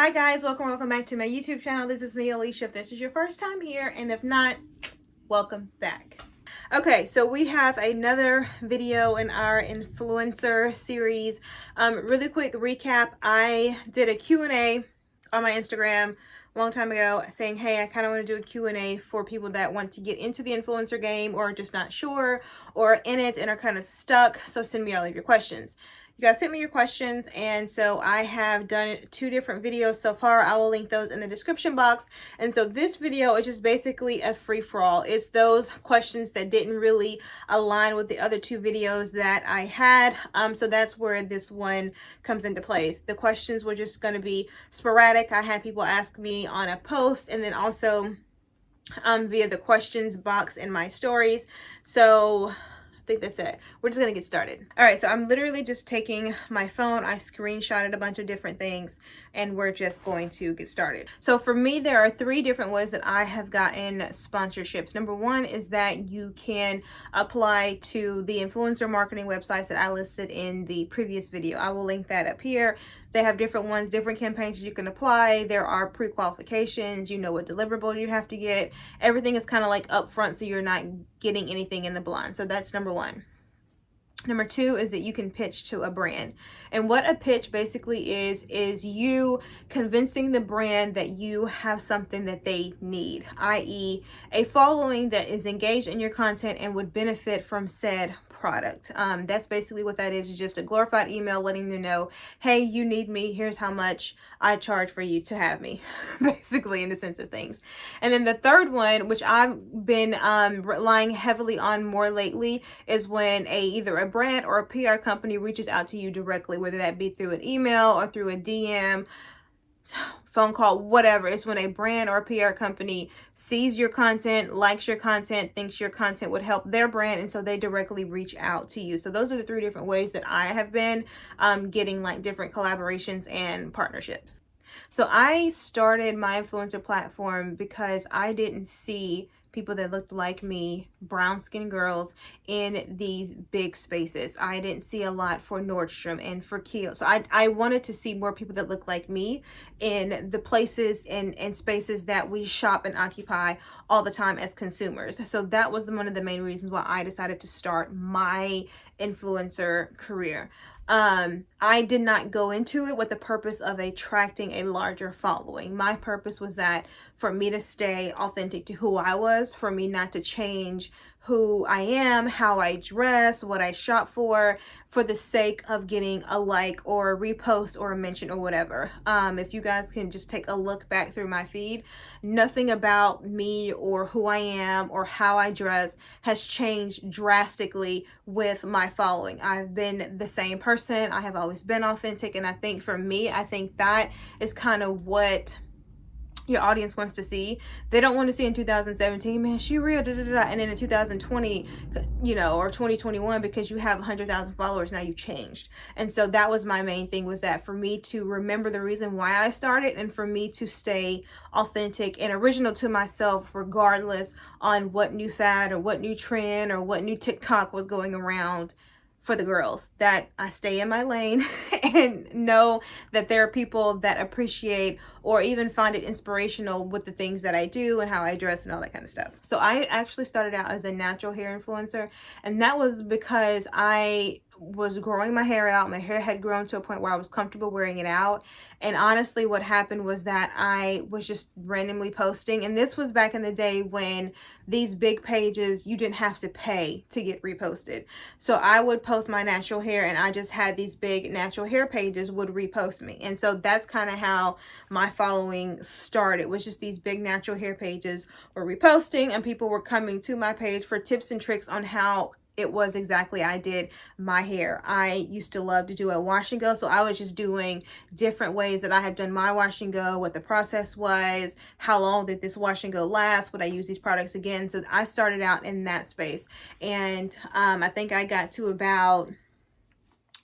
Hi guys, welcome back to my YouTube channel. This is me, Alicia. If this is your first time here, and if not, welcome back. Okay, so we have another video in our influencer series. Really quick recap. I did a Q&A on my Instagram a long time ago saying, hey, I kind of want to do a Q&A for people that want to get into the influencer game or just not sure or in it and are kind of stuck. So send me all of your questions. You guys sent me your questions, and so I have done 2 different videos so far. I will link those in the description box. And so this video is just basically a free-for-all. It's those questions that didn't really align with the other 2 videos that I had. So that's where this one comes into place. The questions were just going to be sporadic. I had people ask me on a post, and then also via the questions box in my stories. So I think that's it. We're just gonna get started. All right, so I'm literally just taking my phone. I screenshotted a bunch of different things and we're just going to get started. So for me, there are 3 different ways that I have gotten sponsorships. Number 1 is that you can apply to the influencer marketing websites that I listed in the previous video. I will link that up here. They have different ones, different campaigns you can apply. There are pre-qualifications. You know what deliverable you have to get. Everything is kind of like upfront, so you're not getting anything in the blind. So that's number 1. Number 2 is that you can pitch to a brand. And what a pitch basically is you convincing the brand that you have something that they need, i.e. a following that is engaged in your content and would benefit from said product. That's basically what that is just a glorified email letting them know, hey, you need me, here's how much I charge for you to have me, basically, in the sense of things. And then the third one, which I've been relying heavily on more lately, is when either a brand or a PR company reaches out to you directly, whether that be through an email or through a DM, phone call, whatever. It's when a brand or a PR company sees your content, likes your content, thinks your content would help their brand, and so they directly reach out to you. So those are the 3 different ways that I have been getting like different collaborations and partnerships. So I started my influencer platform because I didn't see people that looked like me, brown skinned girls, in these big spaces. I didn't see a lot for Nordstrom and for Kiehl. So I wanted to see more people that look like me in the places and spaces that we shop and occupy all the time as consumers. So that was one of the main reasons why I decided to start my influencer career. I did not go into it with the purpose of attracting a larger following. My purpose was that for me to stay authentic to who I was, for me not to change who I am, how I dress, what I shop for the sake of getting a like or a repost or a mention or whatever. If you guys can just take a look back through my feed, nothing about me or who I am or how I dress has changed drastically with my following. I've been the same person. I have always been authentic, and I think for me, I think that is kind of what your audience wants to see. They don't want to see in 2017, man, she real, da, da, da, and then in 2020, you know, or 2021, because you have 100,000 followers, now you changed. And so that was my main thing, was that for me to remember the reason why I started, and for me to stay authentic and original to myself, regardless on what new fad or what new trend or what new TikTok was going around for the girls, that I stay in my lane and know that there are people that appreciate or even find it inspirational with the things that I do and how I dress and all that kind of stuff. So I actually started out as a natural hair influencer, and that was because I was growing my hair out. My hair had grown to a point where I was comfortable wearing it out. And honestly, what happened was that I was just randomly posting. And this was back in the day when these big pages, you didn't have to pay to get reposted. So I would post my natural hair, and I just had these big natural hair pages would repost me. And so that's kind of how my following started, was just these big natural hair pages were reposting, and people were coming to my page for tips and tricks on how it was exactly I did my hair. I used to love to do a wash and go, so I was just doing different ways that I have done my wash and go, what the process was, how long did this wash and go last, would I use these products again. So I started out in that space, and I think I got to about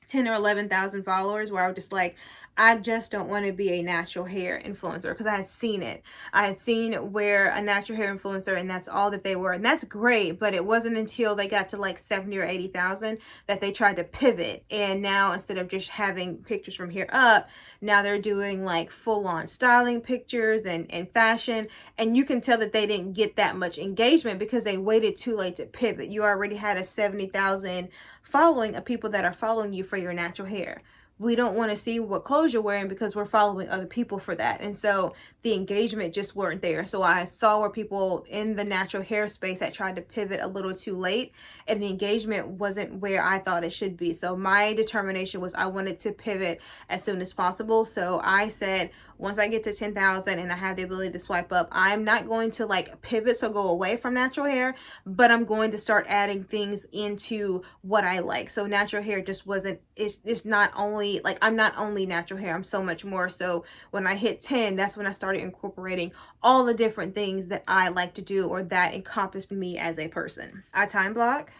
10 or 11,000 followers, where I was just like, I just don't want to be a natural hair influencer, because I had seen it. I had seen where a natural hair influencer, and that's all that they were. And that's great, but it wasn't until they got to like 70 or 80,000 that they tried to pivot. And now instead of just having pictures from here up, now they're doing like full on styling pictures and fashion. And you can tell that they didn't get that much engagement because they waited too late to pivot. You already had a 70,000 following of people that are following you for your natural hair. We don't want to see what clothes you're wearing because we're following other people for that. And so the engagement just weren't there. So I saw where people in the natural hair space that tried to pivot a little too late, and the engagement wasn't where I thought it should be. So my determination was I wanted to pivot as soon as possible. So I said, once I get to 10,000 and I have the ability to swipe up, I'm not going to like pivot, so go away from natural hair, but I'm going to start adding things into what I like. So natural hair just wasn't, it's not only like, I'm not only natural hair, I'm so much more. So when I hit 10, that's when I started incorporating all the different things that I like to do or that encompassed me as a person. I time block,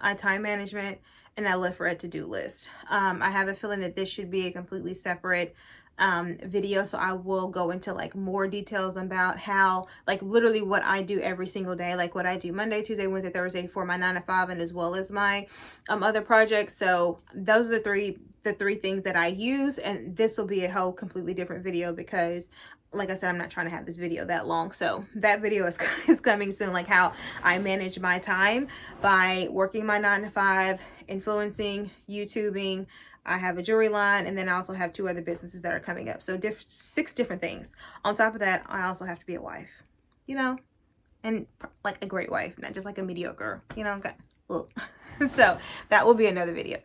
I time management, and I live for a to-do list. I have a feeling that this should be a completely separate video, so I will go into like more details about how, like, literally what I do every single day, like what I do Monday, Tuesday, Wednesday, Thursday for my 9 to 5, and as well as my other projects. So those are the three things that I use, and this will be a whole completely different video because, like I said, I'm not trying to have this video that long. So that video is coming soon, like how I manage my time by working my 9 to 5, influencing, YouTubing. I have a jewelry line, and then I also have 2 other businesses that are coming up. So 6 different things. On top of that, I also have to be a wife, you know, and like a great wife, not just like a mediocre, you know. Okay. So that will be another video.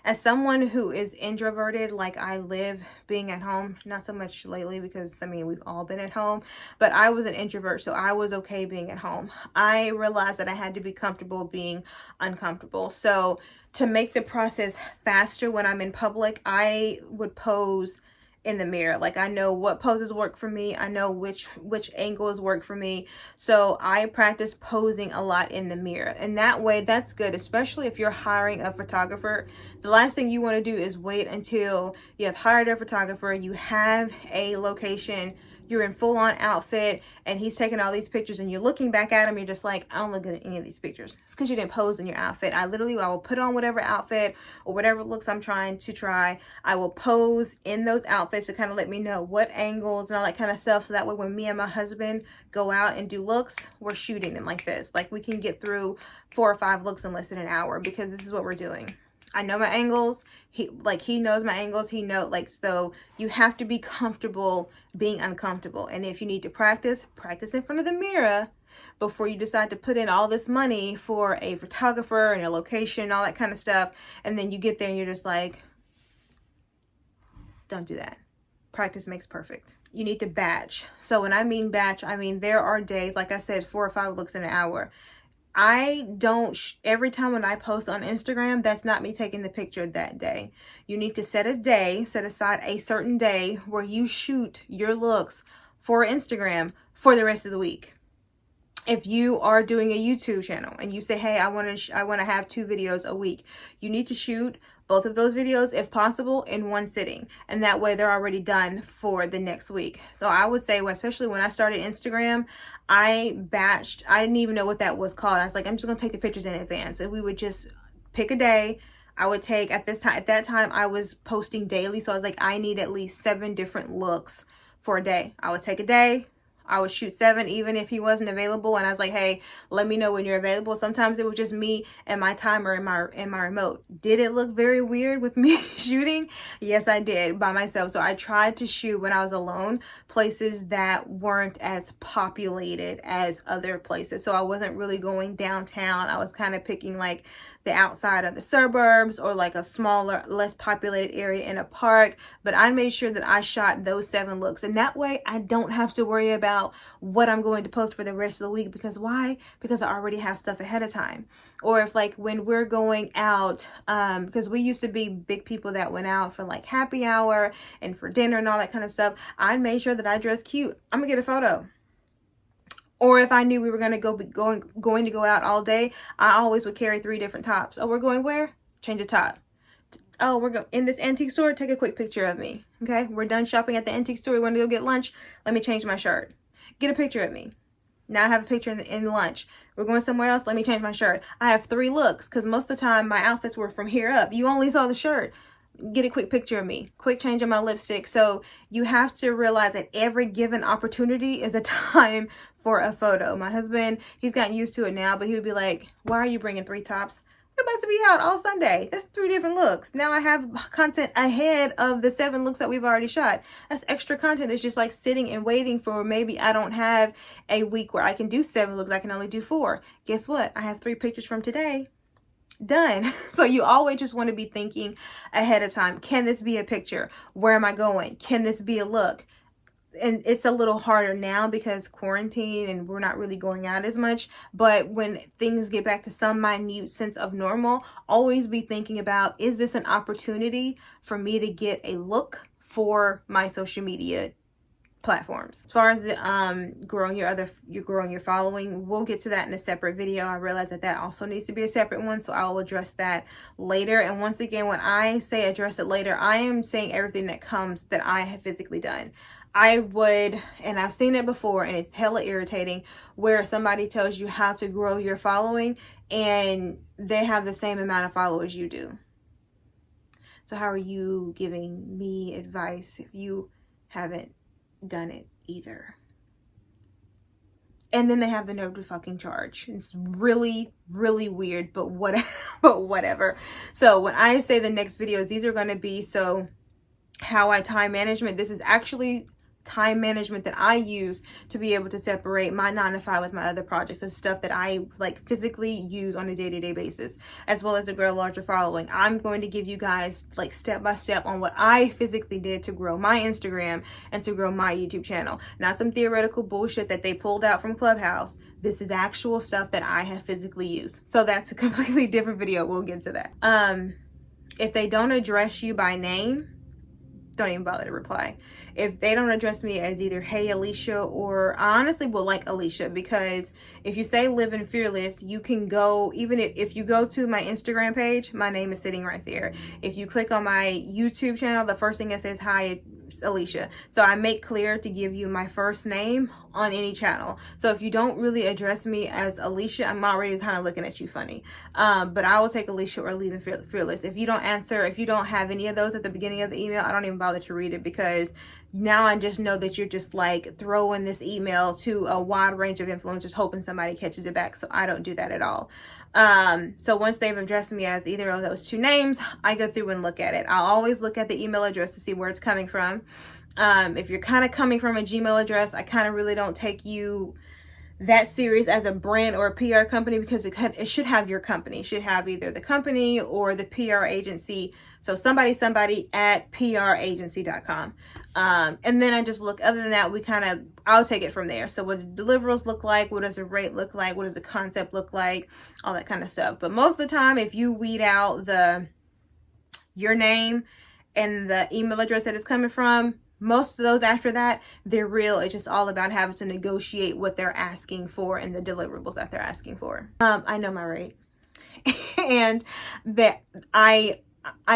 As someone who is introverted, like I live being at home, not so much lately because, I mean, we've all been at home, but I was an introvert, so I was okay being at home. I realized that I had to be comfortable being uncomfortable. So to make the process faster when I'm in public, I would pose in the mirror. Like, I know what poses work for me. I know which angles work for me. So I practice posing a lot in the mirror. And that way, that's good, especially if you're hiring a photographer. The last thing you want to do is wait until you have hired a photographer, you have a location, you're in full-on outfit, and he's taking all these pictures, and you're looking back at him, you're just like, I don't look good at any of these pictures. It's because you didn't pose in your outfit. I will put on whatever outfit or whatever looks I'm trying to try. I will pose in those outfits to kind of let me know what angles and all that kind of stuff, so that way when me and my husband go out and do looks, we're shooting them like this. Like, we can get through 4 or 5 looks in less than an hour because this is what we're doing. I know my angles. He knows my angles. So you have to be comfortable being uncomfortable. And if you need to practice in front of the mirror before you decide to put in all this money for a photographer and a location and all that kind of stuff. And then you get there and you're just like, don't do that. Practice makes perfect. You need to batch. So when I mean batch, I mean there are days, like I said, 4 or 5 looks in an hour. I don't, every time when I post on Instagram, that's not me taking the picture that day. You need to set aside a certain day where you shoot your looks for Instagram for the rest of the week. If you are doing a YouTube channel and you say, hey, I want to have 2 videos a week, you need to shoot both of those videos, if possible, in one sitting. And that way they're already done for the next week. So I would say, especially when I started Instagram, I batched. I didn't even know what that was called. I was like, I'm just going to take the pictures in advance. And we would just pick a day. I would take, at that time, I was posting daily. So I was like, I need at least 7 different looks for a day. I would take a day. I would shoot 7 even if he wasn't available, and I was like, hey, let me know when you're available. Sometimes it was just me and my timer and my remote. Did it look very weird with me shooting? Yes, I did, by myself. So I tried to shoot when I was alone, places that weren't as populated as other places. So I wasn't really going downtown. I was kind of picking like the outside of the suburbs or like a smaller, less populated area in a park. But I made sure that I shot those 7 looks, and that way I don't have to worry about what I'm going to post for the rest of the week. Because why? Because I already have stuff ahead of time. Or if, like, when we're going out, because we used to be big people that went out for like happy hour and for dinner and all that kind of stuff, I made sure that I dressed cute. I'm gonna get a photo. Or if I knew we were going to go out all day, I always would carry 3 different tops. Oh, we're going where? Change the top. Oh, we're in this antique store. Take a quick picture of me. Okay, we're done shopping at the antique store. We want to go get lunch. Let me change my shirt. Get a picture of me. Now I have a picture in lunch. We're going somewhere else. Let me change my shirt. I have 3 looks because most of the time my outfits were from here up. You only saw the shirt. Get a quick picture of me. Quick change of my lipstick. So you have to realize that every given opportunity is a time for a photo. My husband, he's gotten used to it now, but he would be like, why are you bringing 3 tops? We're about to be out all Sunday. That's 3 different looks. Now I have content ahead of the 7 looks that we've already shot. That's extra content that's just like sitting and waiting for maybe I don't have a week where I can do 7 looks. I can only do 4. Guess what? I have 3 pictures from today. Done. So you always just want to be thinking ahead of time. Can this be a picture? Where am I going? Can this be a look? And it's a little harder now because quarantine and we're not really going out as much. But when things get back to some minute sense of normal, always be thinking about, is this an opportunity for me to get a look for my social media platforms? As far as growing your following, we'll get to that in a separate video. I realize that also needs to be a separate one, so I'll address that later. And once again, when I say address it later, I am saying everything that comes that I have physically done. I would, and I've seen it before, and it's hella irritating, where somebody tells you how to grow your following and they have the same amount of followers you do. So how are you giving me advice if you haven't done it either? And then they have the nerve to fucking charge. It's really, really weird, but whatever. So when I say the next videos, these are going to be how I time management. This is actually time management that I use to be able to separate my 9 to 5 with my other projects and stuff that I like physically use on a day-to-day basis, as well as to grow a larger following. I'm going to give you guys like step by step on what I physically did to grow my Instagram and to grow my YouTube channel. Not some theoretical bullshit that they pulled out from Clubhouse. This is actual stuff that I have physically used. So that's a completely different video. We'll get to that. If they don't address you by name, don't even bother to reply. If they don't address me as either hey Alicia, or I honestly will like Alicia, because if you say LivinFearless, you can go, even if you go to my Instagram page, my name is sitting right there. If you click on my YouTube channel, the first thing that says hi Alicia. So I make clear to give you my first name on any channel. So if you don't really address me as Alicia, I'm already kind of looking at you funny. But I will take Alicia or LivinFearless. If you don't answer, if you don't have any of those at the beginning of the email, I don't even bother to read it, because now I just know that you're just like throwing this email to a wide range of influencers hoping somebody catches it back. So I don't do that at all. So once they've addressed me as either of those 2 names, I go through and look at it. I'll always look at the email address to see where it's coming from. If you're kind of coming from a Gmail address, I kind of really don't take you that serious as a brand or a PR company, because it should have your company. It should have either the company or the PR agency. So somebody at pragency.com. And then I just look, other than that, I'll take it from there. So what do deliverables look like? What does the rate look like? What does the concept look like? All that kind of stuff. But most of the time, if you weed out your name and the email address that it's coming from, most of those after that, they're real. It's just all about having to negotiate what they're asking for and the deliverables that they're asking for. I know my rate and that I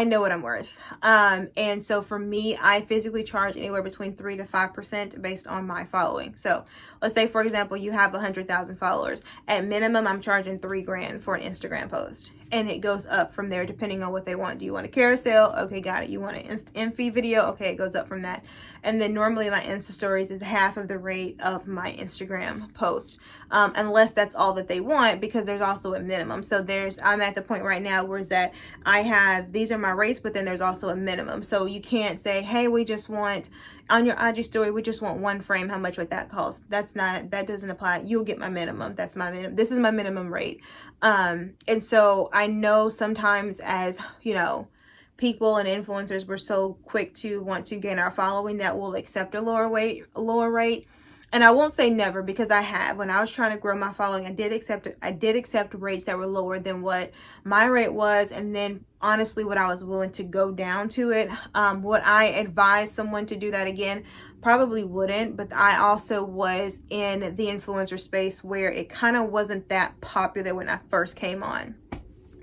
know what I'm worth. And so for me, I physically charge anywhere between 3 to 5% based on my following. So let's say, for example, you have 100,000 followers. At minimum, I'm charging $3 grand for an Instagram post. And it goes up from there depending on what they want. Do you want a carousel? Okay, got it. You want an in-feed video? Okay, it goes up from that. And then normally my Insta stories is half of the rate of my Instagram post. Unless that's all that they want, because there's also a minimum. So I'm at the point right now where is that I have, these are my rates, but then there's also a minimum. So you can't say, hey, we just want, on your IG story, we just want 1 frame. How much would that cost? That doesn't apply. You'll get my minimum. That's my minimum. This is my minimum rate. And so I know sometimes, as you know, people and influencers, we're so quick to want to gain our following that we'll accept a lower rate. And I won't say never, because I have. When I was trying to grow my following, I did accept rates that were lower than what my rate was, and then honestly what I was willing to go down to it. Would I advise someone to do that again? Probably wouldn't, but I also was in the influencer space where it kind of wasn't that popular when I first came on.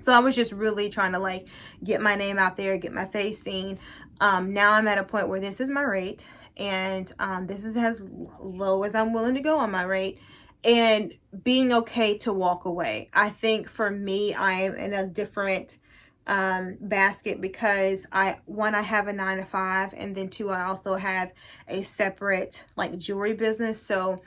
So I was just really trying to like get my name out there, get my face seen. Now I'm at a point where this is my rate, and this is as low as I'm willing to go on my rate, and being okay to walk away. I think for me, I am in a different basket, because I have a 9 to 5, and then 2, I also have a separate like jewelry business. So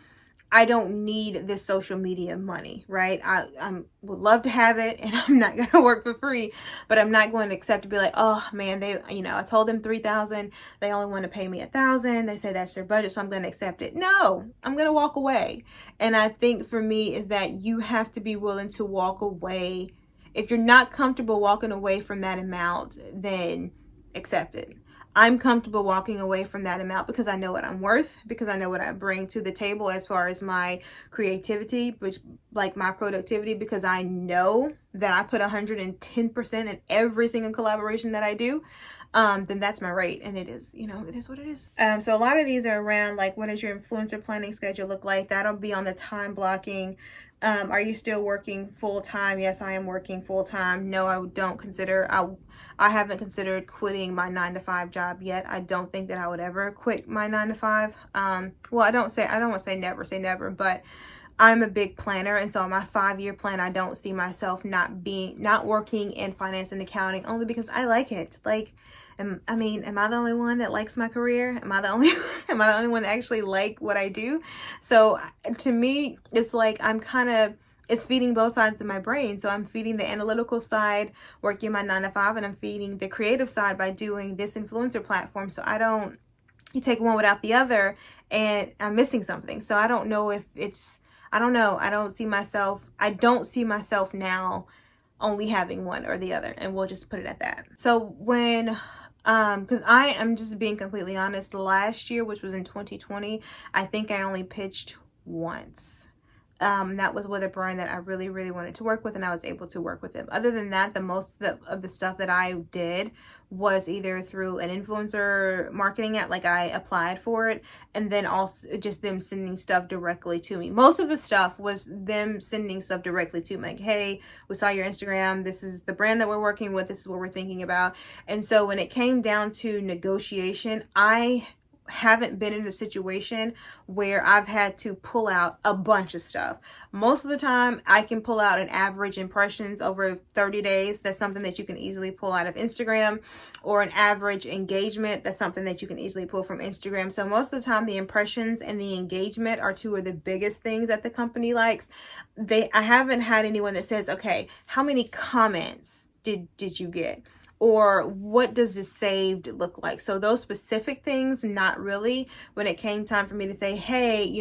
I don't need this social media money, right? I would love to have it, and I'm not going to work for free, but I'm not going to accept to be like, oh man, they, I told them 3,000, they only want to pay me 1,000. They say that's their budget, so I'm going to accept it. No, I'm going to walk away. And I think for me is that you have to be willing to walk away. If you're not comfortable walking away from that amount, then accept it. I'm comfortable walking away from that amount because I know what I'm worth, because I know what I bring to the table as far as my creativity, which like my productivity, because I know that I put 110% in every single collaboration that I do. Then that's my rate, and it is, it is what it is. So a lot of these are around like, what does your influencer planning schedule look like? That'll be on the time blocking. Are you still working full time? Yes, I am working full time. No, I don't consider, I haven't considered quitting my 9 to 5 job yet. I don't think that I would ever quit my 9 to 5. Well, I don't want to say never, but I'm a big planner, and so on my 5-year plan, I don't see myself not working in finance and accounting, only because I like it. Like, am I the only one that likes my career? Am I the only one that actually like what I do? So to me, it's like it's feeding both sides of my brain. So I'm feeding the analytical side, working my 9 to 5, and I'm feeding the creative side by doing this influencer platform. So you take one without the other, and I'm missing something. So I don't know if I don't know. I don't see myself now only having one or the other, and we'll just put it at that. So when, because I am just being completely honest, last year, which was in 2020, I think I only pitched once. That was with a brand that I really, really wanted to work with, and I was able to work with them. Other than that, the most of the stuff that I did was either through an influencer marketing app, like I applied for it, and then also just them sending stuff directly to me. Most of the stuff was them sending stuff directly to me, like, hey, we saw your Instagram, this is the brand that we're working with, this is what we're thinking about. And so when it came down to negotiation, I haven't been in a situation where I've had to pull out a bunch of stuff. Most of the time I can pull out an average impressions over 30 days. That's something that you can easily pull out of Instagram, or an average engagement. That's something that you can easily pull from Instagram. So most of the time the impressions and the engagement are two of the biggest things that the company likes. I haven't had anyone that says, okay, how many comments did you get? Or what does this saved look like? So those specific things, not really. When it came time for me to say, hey,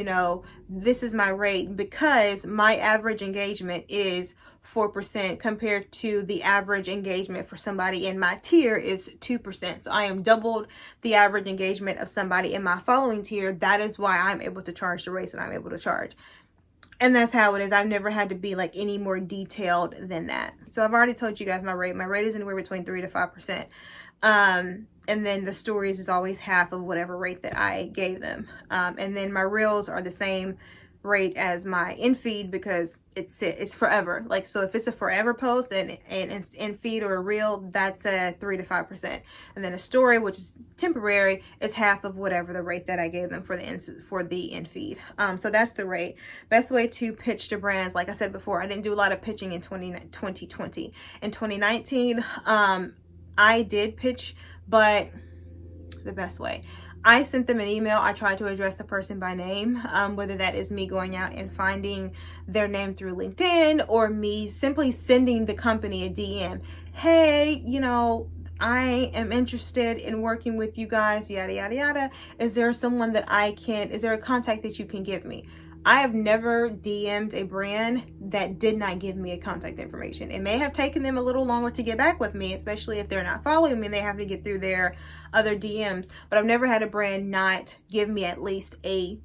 this is my rate, because my average engagement is 4% compared to the average engagement for somebody in my tier is 2%. So I am doubled the average engagement of somebody in my following tier. That is why I'm able to charge the rates that I'm able to charge. And that's how it is. I've never had to be like any more detailed than that. So I've already told you guys my rate. My rate is anywhere between 3 to 5%. And then the stories is always half of whatever rate that I gave them. And then my reels are the same rate as my in feed, because it's forever. Like, so if it's a forever post and in feed or a reel, that's a 3 to 5%. And then a story, which is temporary, it's half of whatever the rate that I gave them for the in feed. So that's the rate. Best way to pitch to brands, like I said before, I didn't do a lot of pitching in 2020. In 2019, I did pitch, but the best way, I sent them an email. I tried to address the person by name, whether that is me going out and finding their name through LinkedIn, or me simply sending the company a DM. Hey, I am interested in working with you guys, yada, yada, yada. Is there a contact that you can give me? I have never DM'd a brand that did not give me a contact information. It may have taken them a little longer to get back with me, especially if they're not following me and they have to get through their other DMs. But I've never had a brand not give me at least a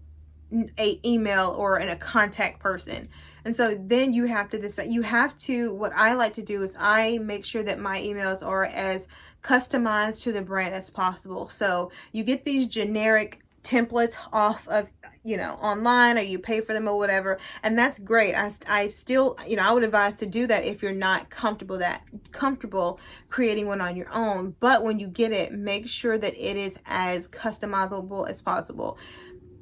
email or a contact person. And so then you have to decide. What I like to do is I make sure that my emails are as customized to the brand as possible. So you get these generic templates off of, you know, online, or you pay for them or whatever, and that's great. I still, you know, I would advise to do that if you're not comfortable creating one on your own. But when you get it, make sure that it is as customizable as possible.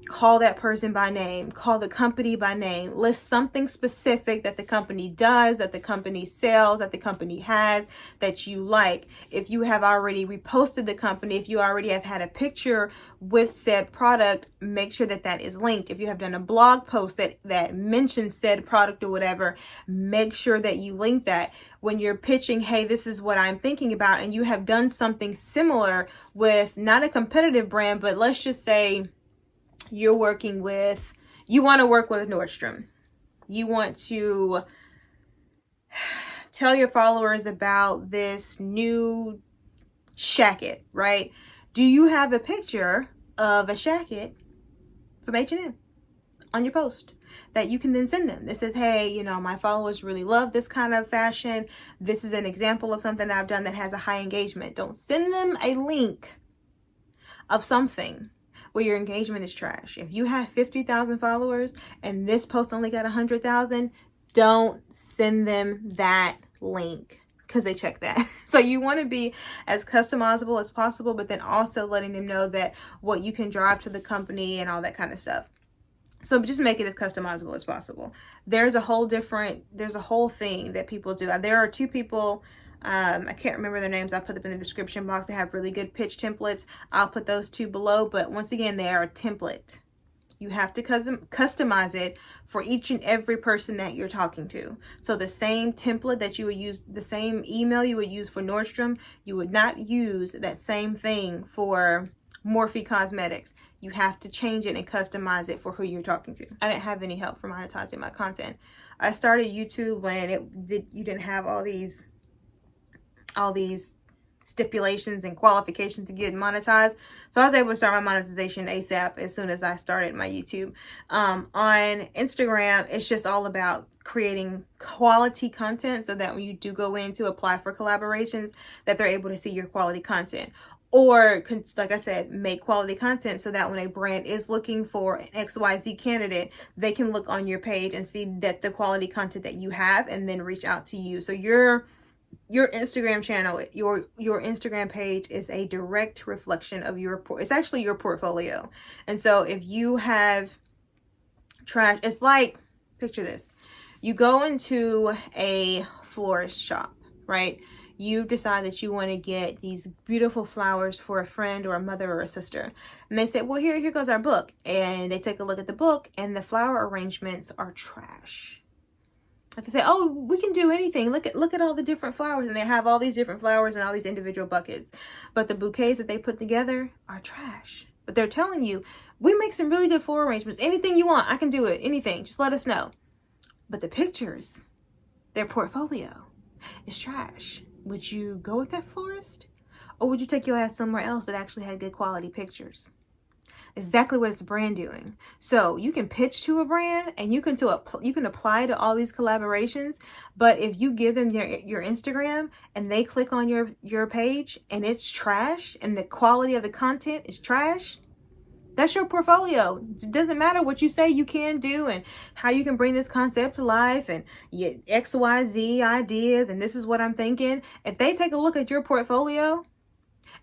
Call that person by name, call the company by name, list something specific that the company does, that the company sells, that the company has, that you like. If you have already reposted the company, if you already have had a picture with said product, make sure that that is linked. If you have done a blog post that mentions said product or whatever, make sure that you link that. When you're pitching, hey, this is what I'm thinking about, and you have done something similar with not a competitive brand, but let's just say you want to work with Nordstrom. You want to tell your followers about this new shacket, right? Do you have a picture of a shacket from H&M on your post that you can then send them? That says, hey, you know, my followers really love this kind of fashion. This is an example of something I've done that has a high engagement. Don't send them a link of something where your engagement is trash. If you have 50,000 followers and this post only got 100,000, don't send them that link, because they check that. So you want to be as customizable as possible, but then also letting them know that what you can drive to the company and all that kind of stuff. So just make it as customizable as possible. There's a whole thing that people do. There are two people, I can't remember their names. I'll put them in the description box. They have really good pitch templates. I'll put those two below. But once again, they are a template. You have to customize it for each and every person that you're talking to. So the same template that you would use, the same email you would use for Nordstrom, you would not use that same thing for Morphe Cosmetics. You have to change it and customize it for who you're talking to. I didn't have any help for monetizing my content. I started YouTube when you didn't have all these stipulations and qualifications to get monetized. So I was able to start my monetization ASAP as soon as I started my YouTube. On Instagram, it's just all about creating quality content so that when you do go in to apply for collaborations, that they're able to see your quality content. Or, like I said, make quality content so that when a brand is looking for an XYZ candidate, they can look on your page and see that the quality content that you have and then reach out to you. So your Instagram channel, your Instagram page is a direct reflection of it's actually your portfolio. And so if you have trash, it's like, picture this. You go into a florist shop, right? You decide that you want to get these beautiful flowers for a friend or a mother or a sister. And they say, well, here goes our book. And they take a look at the book and the flower arrangements are trash. Like I say, oh, we can do anything. Look at all the different flowers. And they have all these different flowers and all these individual buckets. But the bouquets that they put together are trash. But they're telling you, we make some really good floral arrangements. Anything you want, I can do it. Anything. Just let us know. But the pictures, their portfolio, is trash. Would you go with that florist? Or would you take your ass somewhere else that actually had good quality pictures? Exactly what it's a brand doing. So you can pitch to a brand and you can apply to all these collaborations. But if you give them your Instagram and they click on your page and it's trash and the quality of the content is trash, that's your portfolio. It doesn't matter what you say you can do and how you can bring this concept to life and your XYZ ideas and this is what I'm thinking. If they take a look at your portfolio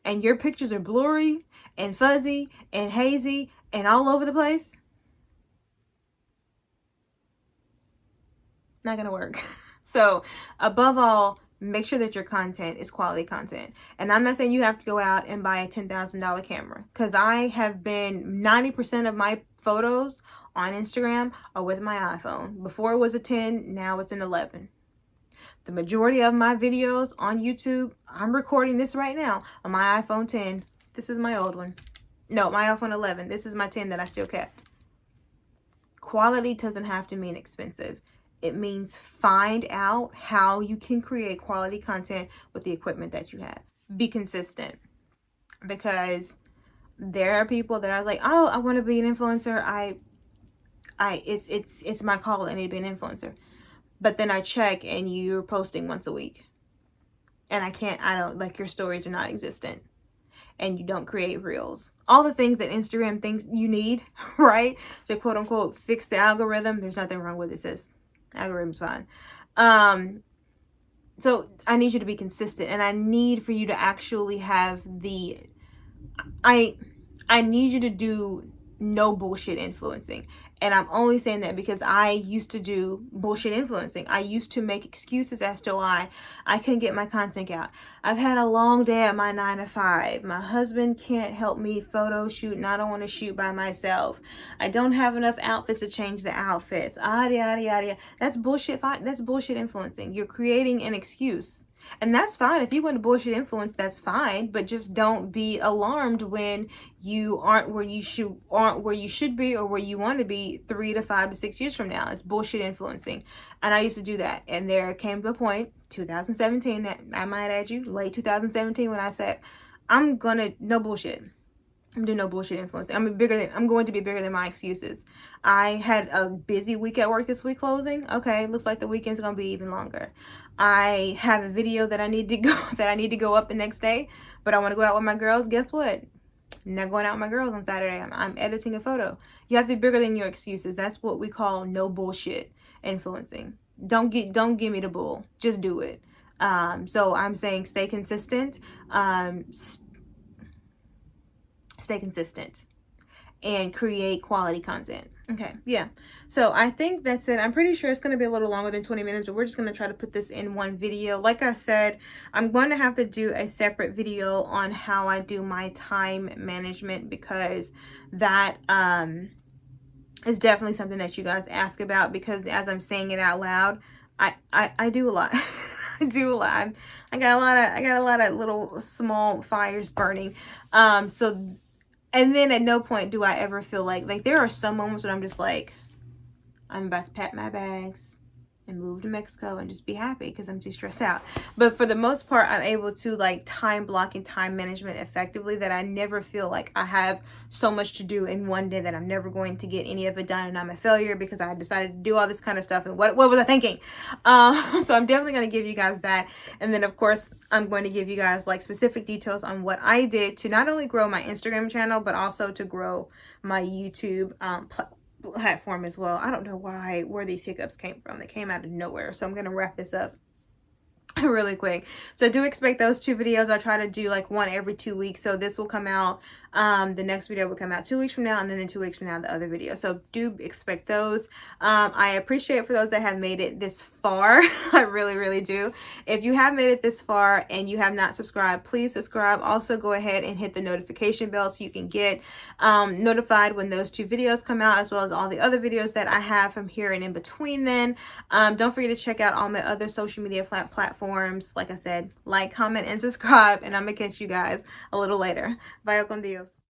and your pictures are blurry and fuzzy and hazy and all over the place, not gonna work. So above all, make sure that your content is quality content. And I'm not saying you have to go out and buy a $10,000 camera, because I have been 90% of my photos on Instagram are with my iPhone. Before it was a 10, now it's an 11. The majority of my videos on YouTube, I'm recording this right now on my iPhone 10. This is my old one. No, my iPhone 11. This is my 10 that I still kept. Quality doesn't have to mean expensive. It means find out how you can create quality content with the equipment that you have. Be consistent, because there are people that are like, oh, I want to be an influencer. It's my call. I need to be an influencer. But then I check and you're posting once a week. And I don't, like, your stories are not existent. and you don't create reels. All the things that Instagram thinks you need, right, to quote unquote fix the algorithm. There's nothing wrong with it, sis. Algorithm's fine. So I need you to be consistent, and I need for you to actually have I need you to do no bullshit influencing. And I'm only saying that because I used to do bullshit influencing. I used to make excuses as to why I couldn't get my content out. I've had a long day at my 9 to 5. My husband can't help me photo shoot, and I don't want to shoot by myself. I don't have enough outfits to change the outfits. Yada, yada, yada. That's bullshit. That's bullshit influencing. You're creating an excuse. And that's fine. If you want to bullshit influence, that's fine. But just don't be alarmed when you aren't where you should be or where you want to be 3 to 5 to 6 years from now. It's bullshit influencing. And I used to do that. And there came to a point, 2017, that I might add you, late 2017, when I said, no bullshit. I'm doing no bullshit influencing. I'm going to be bigger than my excuses. I had a busy week at work this week closing. Okay, looks like the weekend's gonna be even longer. I have a video that I need to go up the next day, but I want to go out with my girls. Guess what? I'm not going out with my girls on Saturday. I'm editing a photo. You have to be bigger than your excuses. That's what we call no bullshit influencing. Don't give me the bull. Just do it. So I'm saying stay consistent. Stay consistent and create quality content. Okay, yeah. So I think that's it. I'm pretty sure it's going to be a little longer than 20 minutes, but we're just going to try to put this in one video. Like I said, I'm going to have to do a separate video on how I do my time management, because that is definitely something that you guys ask about, because as I'm saying it out loud, I do a lot. I do a lot. I got a lot of little small fires burning. And then at no point do I ever feel like there are some moments when I'm just like, I'm about to pack my bags and move to Mexico and just be happy because I'm too stressed out. But for the most part, I'm able to time block and time management effectively, that I never feel like I have so much to do in one day that I'm never going to get any of it done and I'm a failure because I decided to do all this kind of stuff. And what was I thinking? So I'm definitely going to give you guys that. And then of course, I'm going to give you guys specific details on what I did to not only grow my Instagram channel, but also to grow my YouTube platform as well. I don't know where these hiccups came from. They came out of nowhere. So I'm going to wrap this up really quick. So do expect those 2 videos. I try to do one every 2 weeks. So this will come out, the next video will come out 2 weeks from now, and then in 2 weeks from now the other video. So do expect those. I appreciate for those that have made it this far. I really, really do. If you have made it this far and you have not subscribed, please subscribe. Also go ahead and hit the notification bell so you can get notified when those 2 videos come out, as well as all the other videos that I have from here and in between then. Don't forget to check out all my other social media platforms. Like I said, comment, and subscribe, and I'm gonna catch you guys a little later. Bye con Dios.